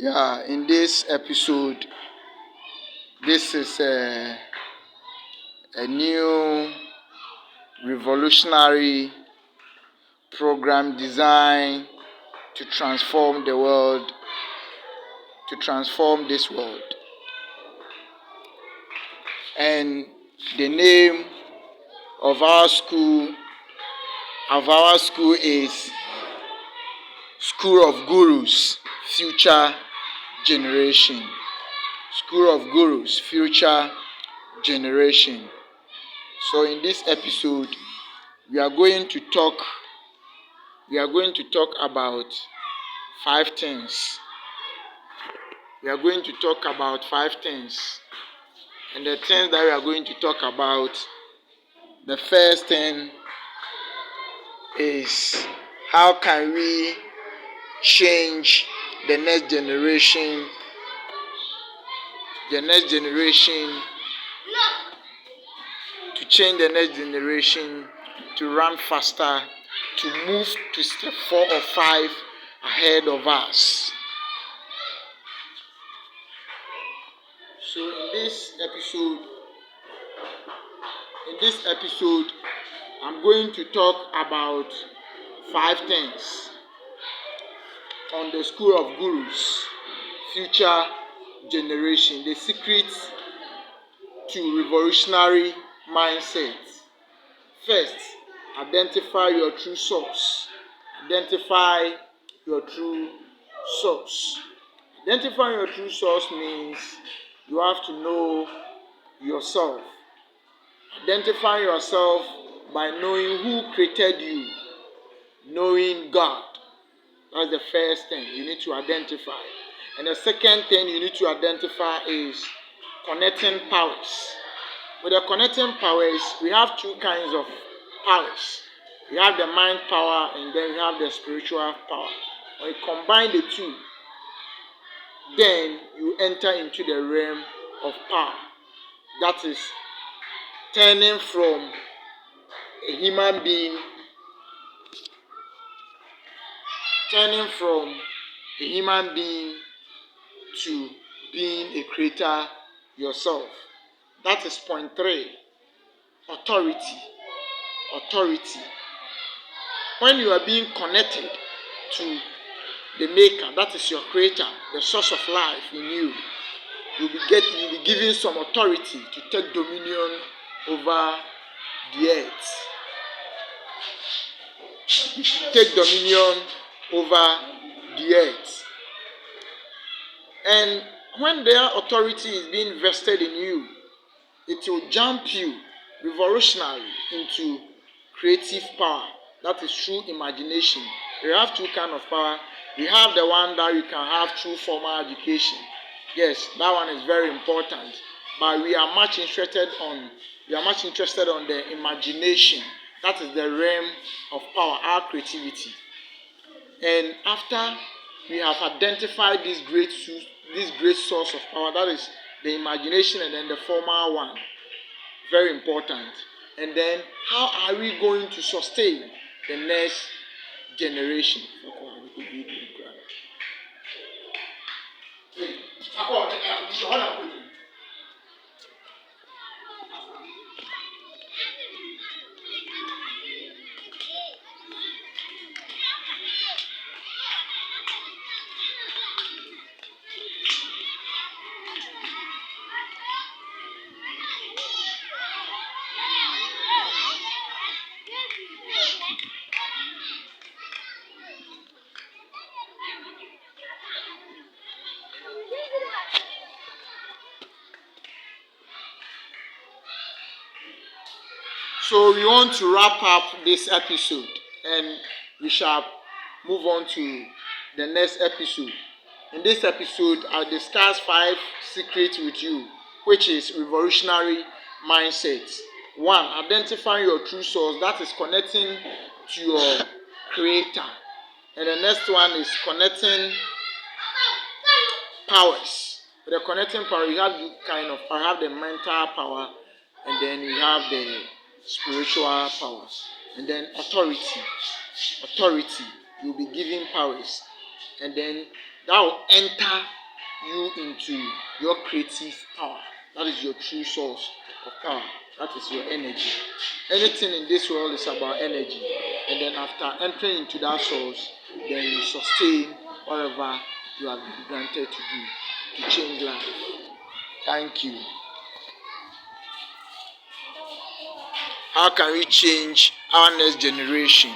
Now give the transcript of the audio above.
Yeah, in this episode, this is a new revolutionary program designed to transform the world, to transform this world. And the name of our school is School of Gurus, Future Generation. School of Gurus, Future Generation. So in this episode, we are going to talk about five things. We are going to talk about five things. And the things that we are going to talk about, the first thing is how can we change the next generation to change the next generation to run faster, to move to step 4 or 5 ahead of us. So in this episode, I'm going to talk about 5 things on the School of Gurus, Future Generation, the secret to revolutionary mindset. First, identify your true source. Identify your true source. Identifying your true source means you have to know yourself. Identify yourself by knowing who created you, knowing God. That's the first thing you need to identify. And the second thing you need to identify is connecting powers. With the connecting powers, we have 2 kinds of powers. We have the mind power and then we have the spiritual power. When you combine the 2, then you enter into the realm of power. That is turning from a human being to being a creator yourself. That is point 3. Authority. When you are being connected to the maker, that is your creator, the source of life in you, you'll be given some authority to take dominion over the earth. Take dominion over the earth. And when their authority is being vested in you, it will jump you revolutionary into creative power. That is true imagination. We have 2 kinds of power. We have the one that you can have through formal education. Yes, that one is very important. But we are much interested on the imagination. That is the realm of power, our creativity. And after we have identified this great source of power, that is the imagination, and then the formal one, very important. And then how are we going to sustain the next generation? So we want to wrap up this episode and we shall move on to the next episode. In this episode, I'll discuss 5 secrets with you, which is revolutionary mindset. 1, identifying your true source, that is connecting to your creator. And the next one is connecting powers. With the connecting power, you have 2 kinds of power. You have the mental power, and then you have the spiritual powers. And then authority. You'll be given powers. And then that will enter you into your creative power. That is your true source of power. That is your energy. Anything in this world is about energy. And then after entering into that source, then you sustain whatever you have been granted to do to change life. Thank you. How can we change our next generation?